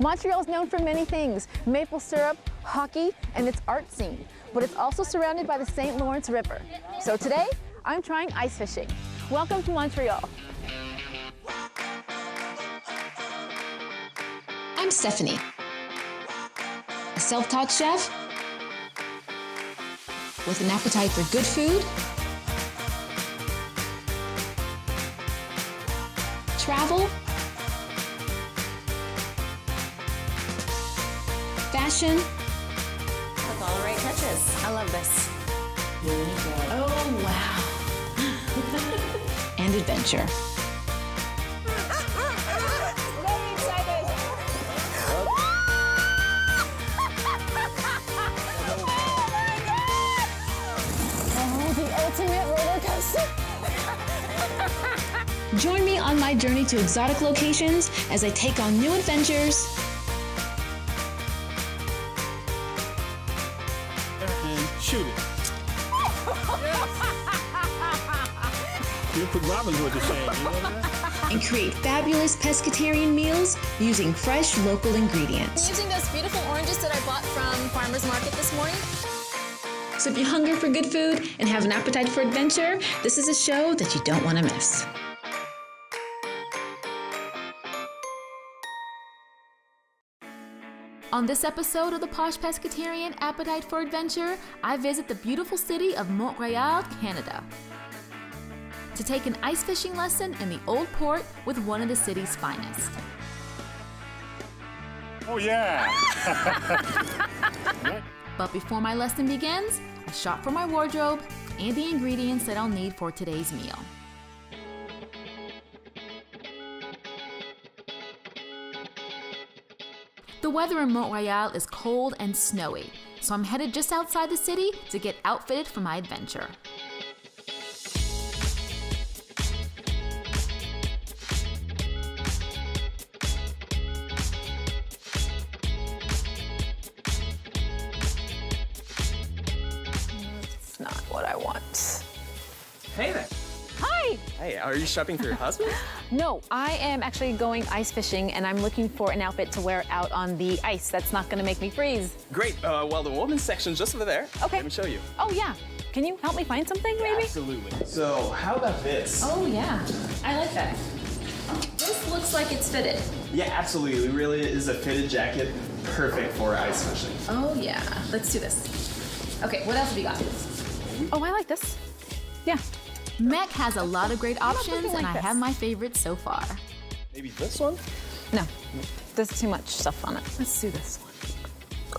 Montreal is known for many things: maple syrup, hockey, and its art scene. But it's also surrounded by the St. Lawrence River. So today, I'm trying ice fishing. Welcome to Montreal. I'm Stephanie, a self-taught chef with an appetite for good food, travel, fashion. With all the right touches. I love this. Oh, wow. And adventure. Very excited. Oh, the ultimate roller coaster. Join me on my journey to exotic locations as I take on new adventures and shoot it. You put Robin Hood to shame, you know that? and create fabulous pescatarian meals using fresh local ingredients. Using those beautiful oranges that I bought from Farmer's Market this morning. So if you hunger for good food and have an appetite for adventure, this is a show that you don't want to miss. On this episode of the Posh Pescatarian Appetite for Adventure, I visit the beautiful city of Montreal, Canada, to take an ice fishing lesson in the Old Port with one of the city's finest. Oh, yeah. But before my lesson begins, I shop for my wardrobe and the ingredients that I'll need for today's meal. The weather in Montreal is cold and snowy, so I'm headed just outside the city to get outfitted for my adventure. It's not what I want. Hey there. Hi! Hey, are you shopping for your husband? No, I am actually going ice fishing, and I'm looking for an outfit to wear out on the ice that's not gonna make me freeze. Great. Well, the women's section's just over there. Okay. Let me show you. Oh yeah, can you help me find something maybe? Absolutely. So, how about this? Oh yeah, I like that. This looks like it's fitted. Yeah, absolutely. It really is a fitted jacket, perfect for ice fishing. Oh yeah, let's do this. Okay, what else have you got? Oh, I like this. Yeah. MEC has a lot of great options, looking and like I this? have my favorites so far. Maybe this one? No, there's too much stuff on it. Let's do this one.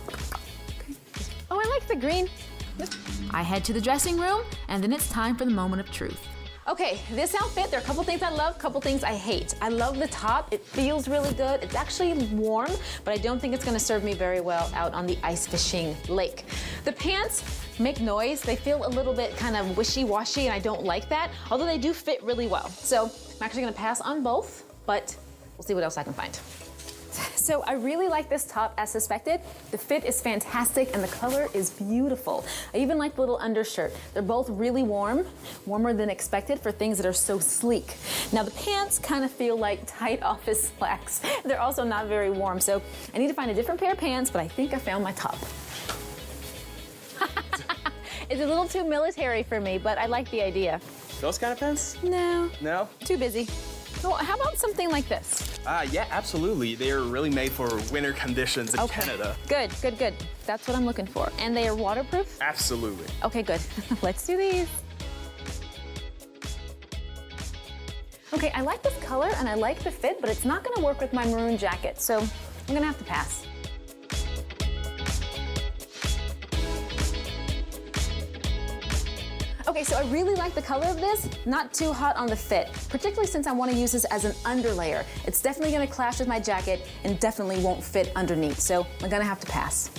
Okay. Oh, I like the green. I head to the dressing room, and then it's time for the moment of truth. Okay, this outfit, there are a couple things I love, a couple things I hate. I love the top, it feels really good. It's actually warm, but I don't think it's gonna serve me very well out on the ice fishing lake. The pants make noise. They feel a little bit kind of wishy-washy, and I don't like that, although they do fit really well. So I'm actually gonna pass on both, but we'll see what else I can find. So I really like this top as suspected. The fit is fantastic and the color is beautiful. I even like the little undershirt. They're both really warm, warmer than expected for things that are so sleek. Now the pants kind of feel like tight office slacks. They're also not very warm, so I need to find a different pair of pants, but I think I found my top. It's a little too military for me, but I like the idea. Those kind of pants? No, No? too busy. Well, how about something like this? Yeah, absolutely. They are really made for winter conditions in Canada. Good, good, good. That's what I'm looking for. And they are waterproof? Absolutely. Okay, good. Let's do these. Okay, I like this color and I like the fit, but it's not gonna work with my maroon jacket, so I'm gonna have to pass. Okay, so I really like the color of this, not too hot on the fit, particularly since I want to use this as an underlayer. It's definitely going to clash with my jacket and definitely won't fit underneath, so I'm going to have to pass.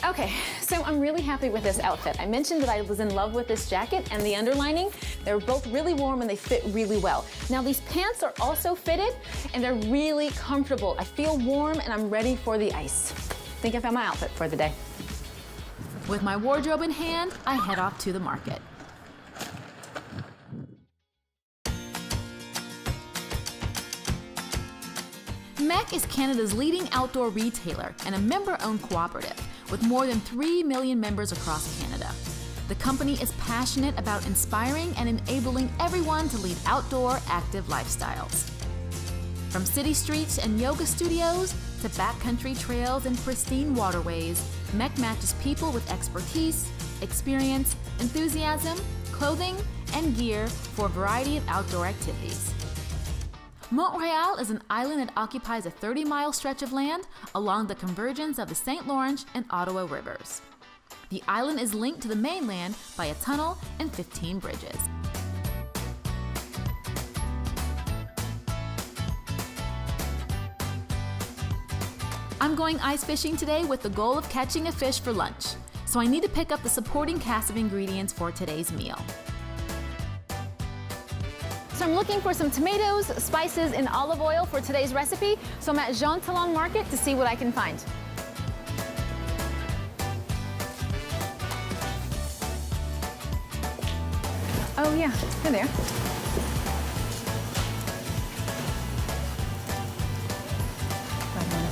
Okay, so I'm really happy with this outfit. I mentioned that I was in love with this jacket and the underlining. They were both really warm and they fit really well. Now these pants are also fitted and they're really comfortable. I feel warm and I'm ready for the ice. I think I found my outfit for the day. With my wardrobe in hand, I head off to the market. MEC is Canada's leading outdoor retailer and a member-owned cooperative with more than 3 million members across Canada. The company is passionate about inspiring and enabling everyone to lead outdoor, active lifestyles. From city streets and yoga studios to backcountry trails and pristine waterways, MEC matches people with expertise, experience, enthusiasm, clothing, and gear for a variety of outdoor activities. Montreal is an island that occupies a 30-mile stretch of land along the convergence of the St. Lawrence and Ottawa rivers. The island is linked to the mainland by a tunnel and 15 bridges. I'm going ice fishing today with the goal of catching a fish for lunch, so I need to pick up the supporting cast of ingredients for today's meal. So I'm looking for some tomatoes, spices, and olive oil for today's recipe, so I'm at Jean Talon Market to see what I can find. Oh yeah, they're there.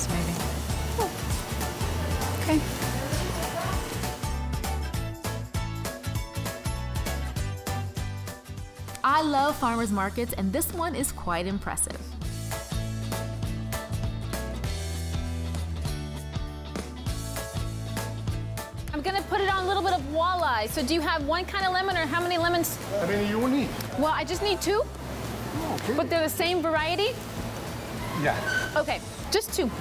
Maybe. Oh. Okay. I love farmers markets, and this one is quite impressive. I'm gonna put it on a little bit of walleye. So do you have one kind of lemon, or how many lemons? How many you need? Well, I just need 2, Okay. but they're the same variety? Yeah, Okay, just 2.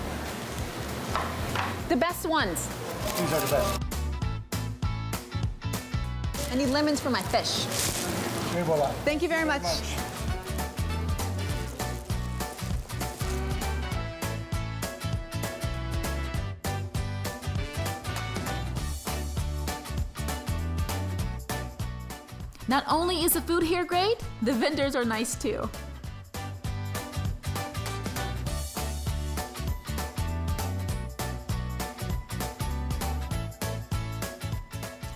The best ones. these are the best. I need lemons for my fish. Et voila. Thank you very much. Not only is the food here great, the vendors are nice too.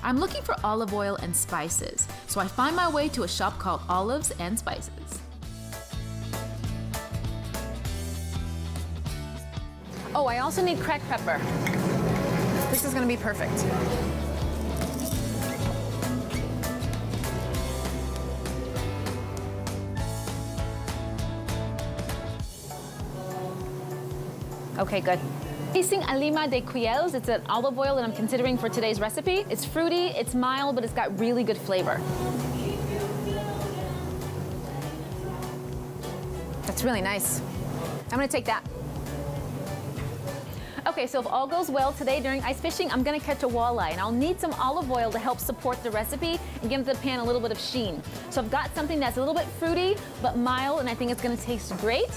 I'm looking for olive oil and spices, so I find my way to a shop called Olives and Spices. Oh, I also need cracked pepper. This is gonna be perfect. Okay, good. Tasting Alima de Cuyels. It's an olive oil that I'm considering for today's recipe. It's fruity, it's mild, but it's got really good flavor. That's really nice. I'm gonna take that. Okay, so if all goes well today during ice fishing, I'm gonna catch a walleye, and I'll need some olive oil to help support the recipe and give the pan a little bit of sheen. So I've got something that's a little bit fruity, but mild, and I think it's gonna taste great.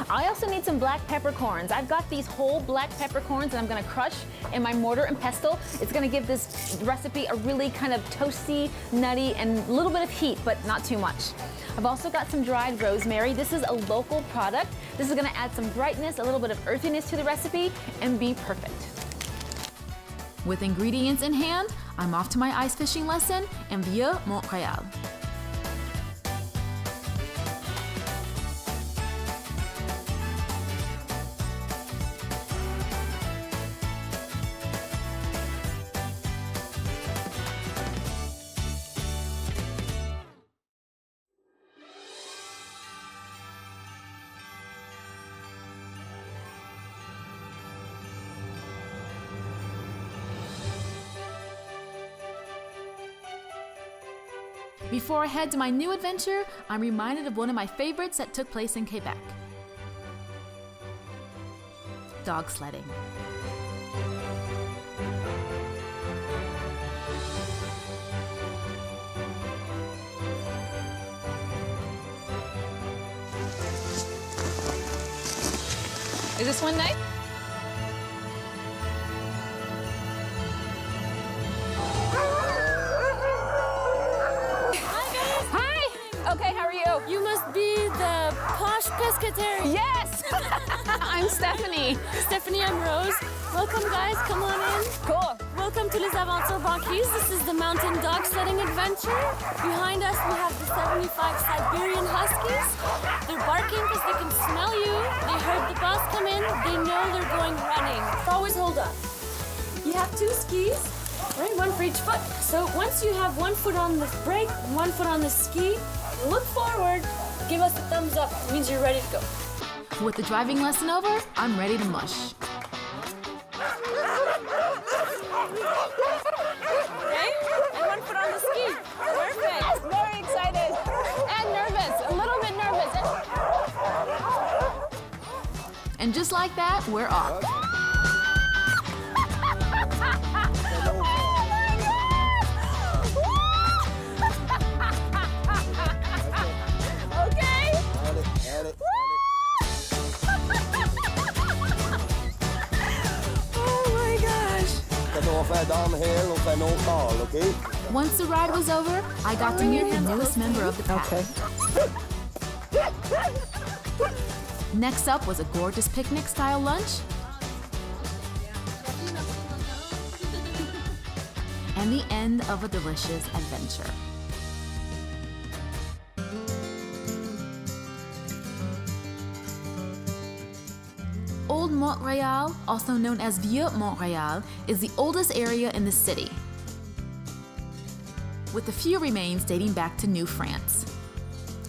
I also need some black peppercorns. I've got these whole black peppercorns that I'm gonna crush in my mortar and pestle. It's gonna give this recipe a really kind of toasty, nutty, and a little bit of heat, but not too much. I've also got some dried rosemary. This is a local product. This is gonna add some brightness, a little bit of earthiness to the recipe, and be perfect. With ingredients in hand, I'm off to my ice fishing lesson in Vieux-Montréal. Before I head to my new adventure, I'm reminded of one of my favorites that took place in Quebec. Dog sledding. Is this one nice? Okay, how are you? You must be the Posh pescatarian. Yes! I'm Stephanie. Stephanie, I'm Rose. Welcome, guys. Come on in. Cool. Welcome to Les Aventures Banquises. This is the mountain dog sledding adventure. Behind us, we have the 75 Siberian Huskies. They're barking because they can smell you. They heard the bus come in. they know they're going running. Always hold up. You have 2 skis, right? 1 for each foot. So once you have 1 foot on the brake, 1 foot on the ski, look forward, give us a thumbs up. It means you're ready to go. With the driving lesson over, I'm ready to mush. Okay? And 1 foot on the ski. Perfect. Very excited and nervous, a little bit nervous. And just like that, we're off. Once the ride was over, I got to meet the newest member of the pack. Next up was a gorgeous picnic-style lunch and the end of a delicious adventure. Old Montreal, also known as Vieux Montreal, is the oldest area in the city, with a few remains dating back to New France.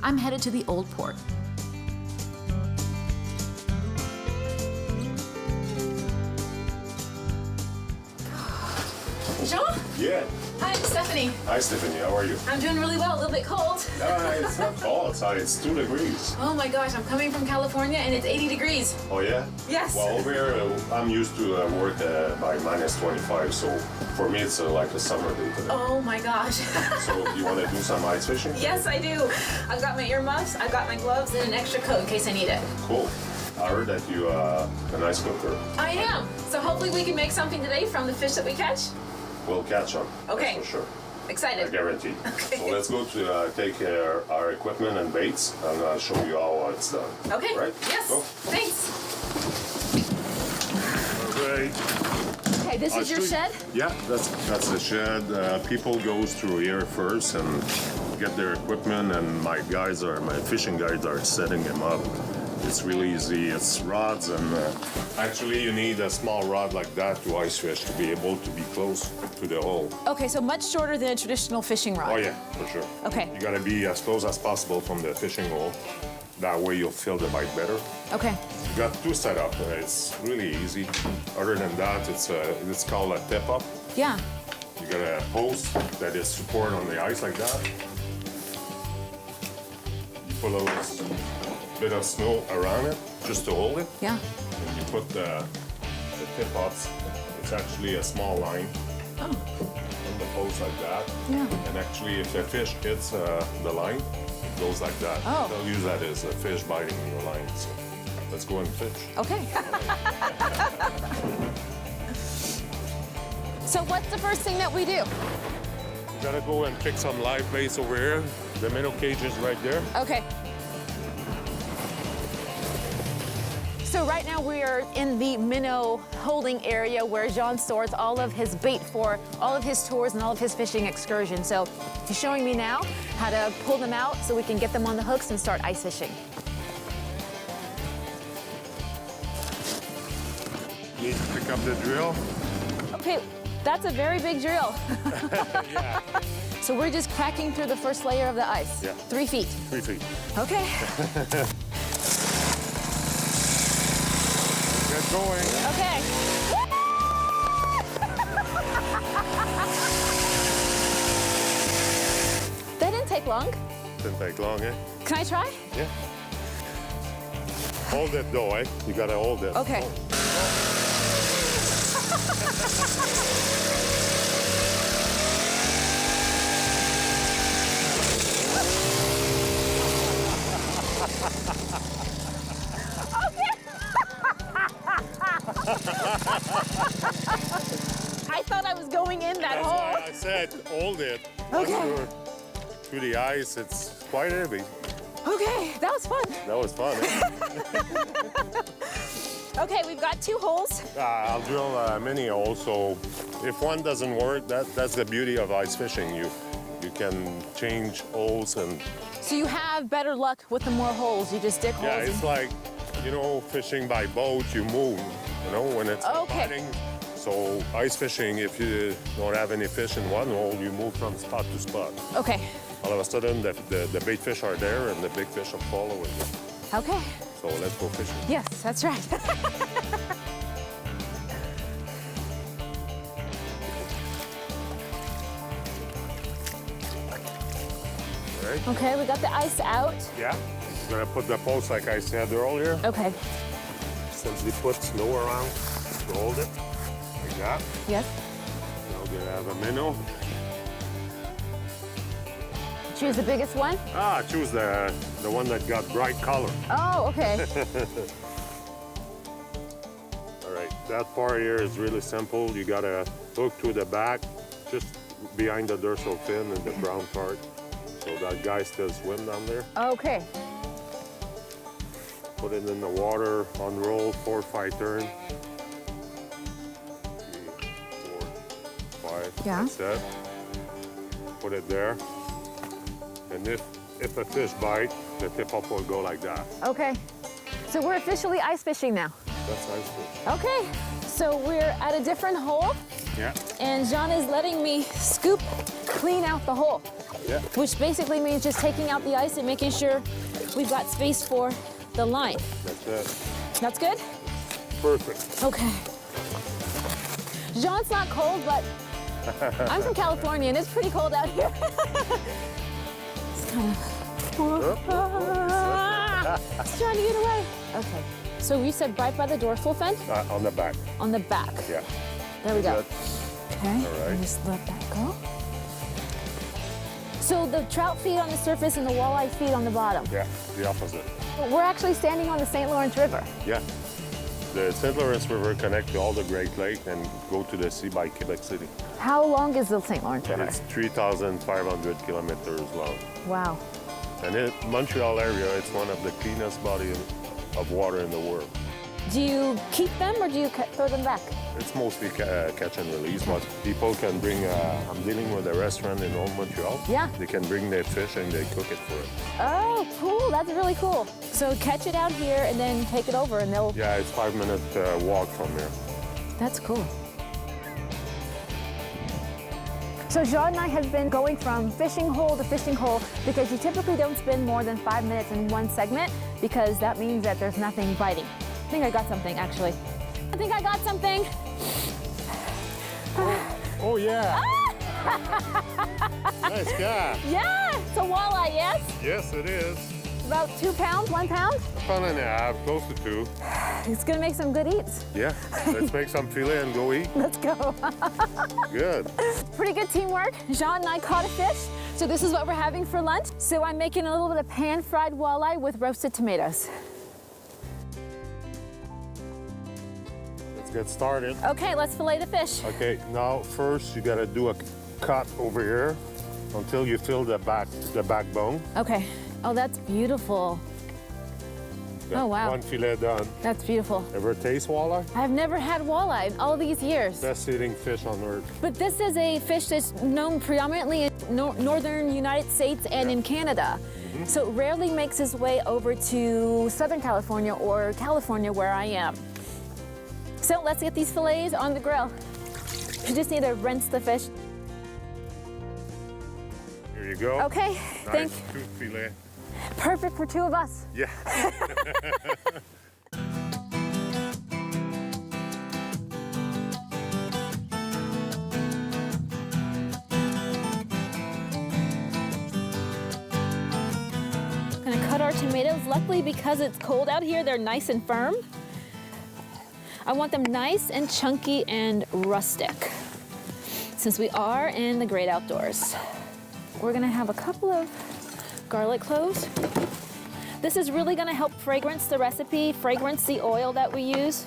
I'm headed to the Old Port. Jean? Yeah. Hi, I'm Stephanie. Hi, Stephanie. How are you? I'm doing really well, a little bit cold. It's not cold outside. It's 2 degrees. Oh my gosh, I'm coming from California and it's 80 degrees. Oh, yeah? Yes. Well, over here, I'm used to work by -25, so for me, it's like a summer day today. Oh my gosh. So, you want to do some ice fishing? Yes, I do. I've got my earmuffs, I've got my gloves, and an extra coat in case I need it. Cool. I heard that you're a nice cooker. I am. So hopefully we can make something today from the fish that we catch. We'll catch them. Okay. That's for sure. I Excited. guarantee. Okay. So let's go to take our equipment and baits, and I'll show you how it's done. Okay. Right? Yes. Go. Thanks. Okay. Okay, this is your shed? Yeah, that's the shed. People goes through here first and get their equipment, and my fishing guides are setting them up. It's really easy. It's rods, and actually you need a small rod like that to ice fish to be able to be close to the hole. Okay, so much shorter than a traditional fishing rod. Oh yeah, for sure. Okay. You gotta be as close as possible from the fishing hole. That way you'll feel the bite better. Okay. You got 2 set up. It's really easy. Other than that, it's called a tip up. Yeah. You got a post that is support on the ice like that. You put a little bit of snow around it just to hold it. Yeah. And you put the tip ups. It's actually a small line Oh. on the post like that. Yeah. And actually, if the fish hits the line, it goes like that. Oh. They'll use that as a fish biting your line. So let's go and fish. Okay. So what's the first thing that we do? You gotta go and pick some live baits over here. The minnow cage is right there. Okay. So right now we are in the minnow holding area where Jean stores all of his bait for all of his tours and all of his fishing excursions. So he's showing me now how to pull them out so we can get them on the hooks and start ice fishing. Need to pick up the drill. Okay, that's a very big drill. Yeah. So we're just cracking through the first layer of the ice. Yeah. 3 feet. 3 feet. Okay. Get going. Okay. That didn't take long. Didn't take long, eh? Can I try? Yeah. Hold it though, eh? You gotta hold it. Okay. I thought I was going in that That's hole. why I said hold it. Okay. Once you're through the ice, it's quite heavy. Okay, that was fun. That was fun, eh? Okay, we've got 2 holes. I'll drill many holes, so if one doesn't work, that's the beauty of ice fishing. You can change holes and So you have better luck with the more holes. You just dig yeah, holes. it's like you know, fishing by boat, you move, you know, when it's Okay. biting. So ice fishing, if you don't have any fish in one hole, you move from spot to spot. Okay. All of a sudden, the bait fish are there and the big fish are following. Okay. So let's go fishing. Yes, that's right. Right? Okay, we got the ice out. Yeah. We're gonna put the post like I said earlier. Okay. Since we put snow around to hold it, like that. Yes. Now we have a minnow. Choose the biggest one. Choose the one that got bright color. Oh, okay. All right, that part here is really simple. You gotta hook to the back, just behind the dorsal fin and the brown part. So that guy still swim down there. Okay. Put it in the water, unroll, 4 or 5 turns. 3, 4, 5. Yeah. That's it. Put it there. And if a fish bite, the tip up will go like that. Okay. So we're officially ice fishing now. That's ice fish. Okay. So we're at a different hole, Yeah. and Jean is letting me scoop clean out the hole, Yeah. which basically means just taking out the ice and making sure we've got space for the line. That's it. That's good? Perfect. Okay. Jean's not cold, but I'm from California and it's pretty cold out here. It's kind of. It's trying to get away. Okay. So we said right by the dorsal fin? On the back. On the back. Yeah. There we go. Good. Okay. All right. Just let that go. So the trout feed on the surface and the walleye feed on the bottom. Yeah, the opposite. We're actually standing on the St. Lawrence River. Yeah. The St. Lawrence River connects to all the Great Lakes and go to the sea by Quebec City. How long is the St. Lawrence River? It's 3,500 kilometers long. Wow. And in Montreal area, it's one of the cleanest bodies of water in the world. Do you keep them or do you throw them back? It's mostly catch and release, but people can bring, I'm dealing with a restaurant in Old Montreal. Yeah. They can bring their fish and they cook it for it. Oh, cool. That's really cool. So catch it out here and then take it over and they'll... Yeah, it's 5-minute walk from here. That's cool. So Jean and I have been going from fishing hole to fishing hole because you typically don't spend more than 5 minutes in one segment because that means that there's nothing biting. I think I got something, actually. I think I got something. Oh, yeah. Nice guy. Yeah, it's a walleye, yes? Yes, it is. About 2 pounds, 1 pound? A pound and a half, close to 2. It's gonna make some good eats. Yeah, let's make some filet and go eat. Let's go. Good. Pretty good teamwork. Jean and I caught a fish, so this is what we're having for lunch. So I'm making a little bit of pan-fried walleye with roasted tomatoes. Let's get started. Okay, let's fillet the fish. Okay, now first you gotta do a cut over here until you feel the backbone. Okay. Oh, that's beautiful. Got Oh, wow. One filet done. That's beautiful. Ever taste walleye? I've never had walleye in all these years. Best eating fish on earth. But this is a fish that's known predominantly in northern United States and in Canada. So it rarely makes its way over to Southern California or California where I am. So let's get these fillets on the grill. You just need to rinse the fish. Here you go. Okay, Nice tooth filet. perfect for 2 of us. Yeah. Gonna cut our tomatoes. Luckily, because it's cold out here, they're nice and firm. I want them nice and chunky and rustic, since we are in the great outdoors. We're gonna have a couple of garlic cloves. This is really gonna help fragrance the recipe, fragrance the oil that we use.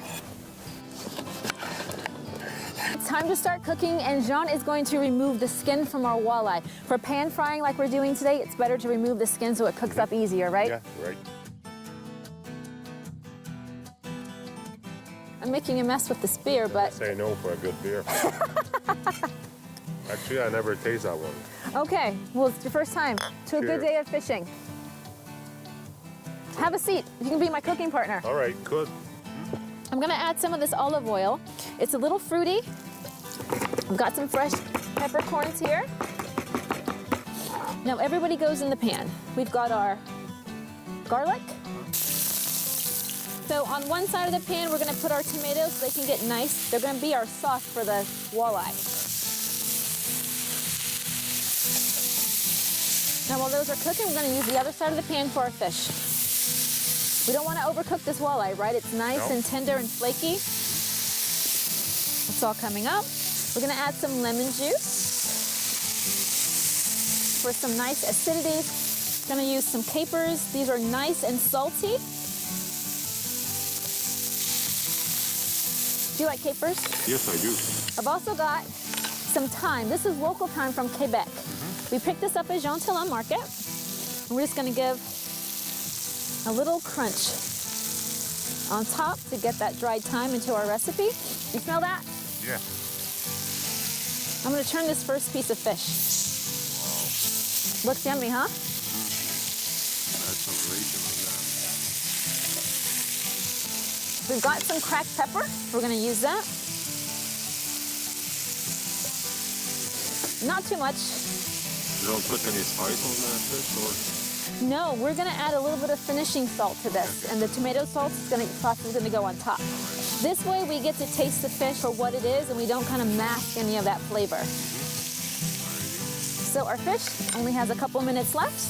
It's time to start cooking, and Jean is going to remove the skin from our walleye. For pan frying like we're doing today, it's better to remove the skin so it cooks up easier, right? Yeah, right. I'm making a mess with the spear, but Say no for a good beer. Actually, I never taste that one. okay. Well, it's your first time to a good Cheers. day of fishing. Have a seat. You can be my cooking partner. All right, good. I'm gonna add some of this olive oil. It's a little fruity. I've got some fresh peppercorns here. Now everybody goes in the pan. We've got our garlic. So on one side of the pan, we're gonna put our tomatoes so they can get nice. They're gonna be our sauce for the walleye. Now while those are cooking, we're gonna use the other side of the pan for our fish. We don't wanna overcook this walleye, right? It's nice and tender and flaky. It's all coming up. We're gonna add some lemon juice for some nice acidity. Gonna use some capers. These are nice and salty. Do you like capers? Yes, I do. I've also got some thyme. This is local thyme from Quebec. We picked this up at Jean Talon Market. And we're just gonna give a little crunch on top to get that dried thyme into our recipe. You smell that? Yeah. I'm gonna turn this first piece of fish. Looks yummy, huh? Add some bacon on that. We've got some cracked pepper. We're gonna use that. Not too much. You don't put any spice on that fish, or? No, we're gonna add a little bit of finishing salt to this, and the tomato sauce is gonna go on top. This way we get to taste the fish for what it is, and we don't kind of mask any of that flavor. So our fish only has a couple minutes left.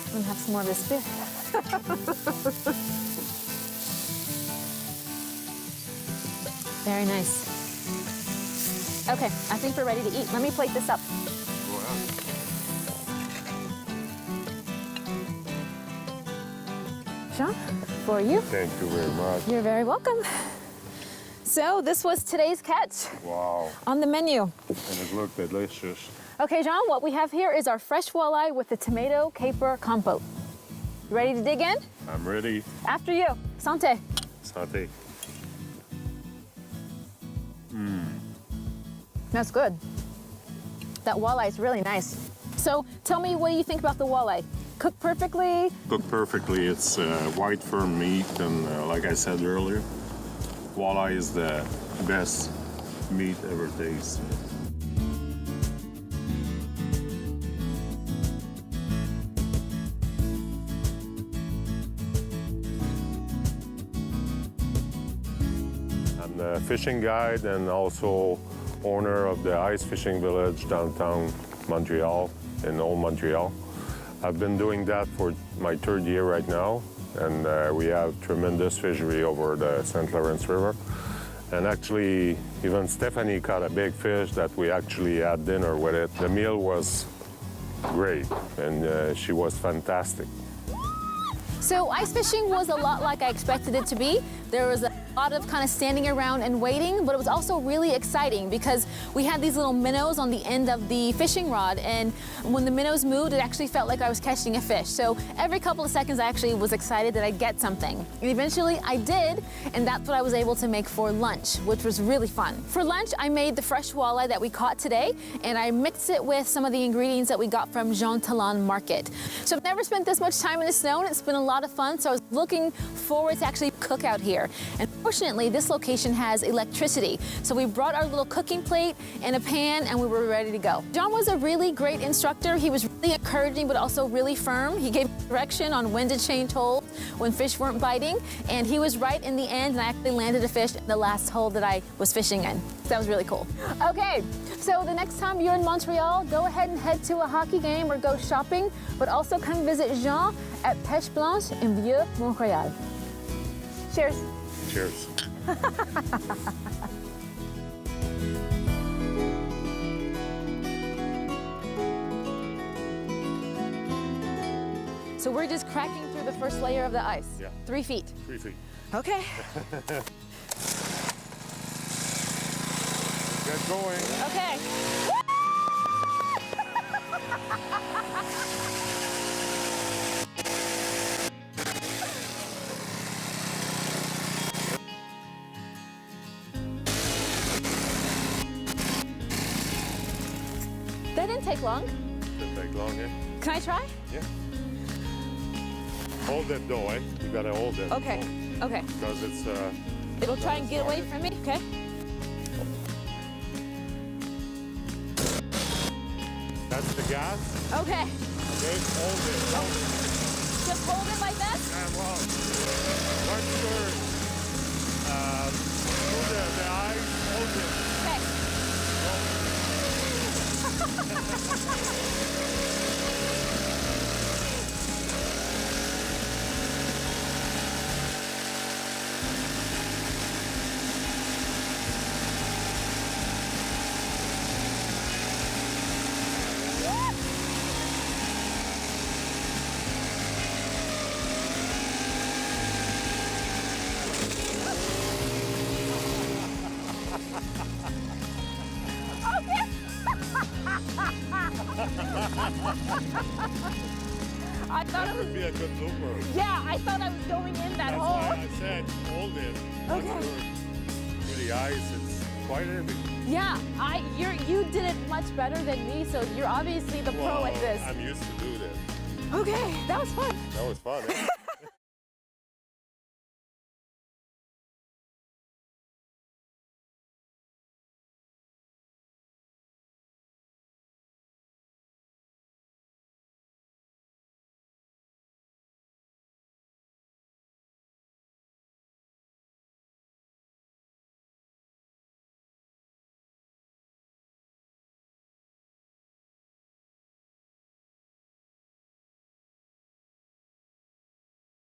I'm gonna have some more of this beer. Very nice. Okay, I think we're ready to eat. Let me plate this up. Go ahead. Jean, for you. Thank you very much. You're very welcome. So this was today's catch Wow. on the menu. And it looked delicious. Okay, Jean, what we have here is our fresh walleye with the tomato caper compote. You ready to dig in? I'm ready. After you. Santé. Santé. That's good. That walleye is really nice. So tell me, what do you think about the walleye? Cooked perfectly? Cooked perfectly. It's white, firm meat, and like I said earlier, walleye is the best meat ever tasted. I'm the fishing guide and also owner of the ice fishing village downtown Montreal, in Old Montreal. I've been doing that for my third year right now, and we have tremendous fishery over the St. Lawrence River. And actually, even Stephanie caught a big fish that we actually had dinner with it. The meal was great, and she was fantastic. So ice fishing was a lot like I expected it to be. There was a lot of kind of standing around and waiting, but it was also really exciting because we had these little minnows on the end of the fishing rod, and when the minnows moved, it actually felt like I was catching a fish. So every couple of seconds, I actually was excited that I'd get something. And eventually I did, and that's what I was able to make for lunch, which was really fun. For lunch, I made the fresh walleye that we caught today, and I mixed it with some of the ingredients that we got from Jean Talon Market. So I've never spent this much time in the snow, and it's been a lot of fun, so I was looking forward to actually cook out here. And fortunately, this location has electricity. So we brought our little cooking plate and a pan, and we were ready to go. John was a really great instructor. He was really encouraging, but also really firm. He gave direction on when to change holes when fish weren't biting, and he was right in the end, and I actually landed a fish in the last hole that I was fishing in. So that was really cool. Okay, so the next time you're in Montreal, go ahead and head to a hockey game or go shopping, but also come visit Jean at Pêche Blanche in Vieux-Montréal. Cheers. Cheers. So we're just cracking through the first layer of the ice. Yeah. 3 feet. 3 feet. Okay. Get going. Okay. That didn't take long. Didn't take long, eh? Can I try? Yeah. Hold it though, eh? You gotta hold it. Okay. Okay. Because it's It'll try and get away from me. Okay. that's the gas. Okay. Okay, hold it. Hold it. Just hold it like that. And well, once you're through the eyes, hold it. Okay. I thought That it was. would be a good blooper. Yeah, I thought I was going in that That's hole. why I said hold it. Once Okay. you're through the eyes, it's quite heavy. Yeah, you did it much better than me, so you're obviously the pro at this. I'm used to do this. Okay, that was fun. That was fun, eh?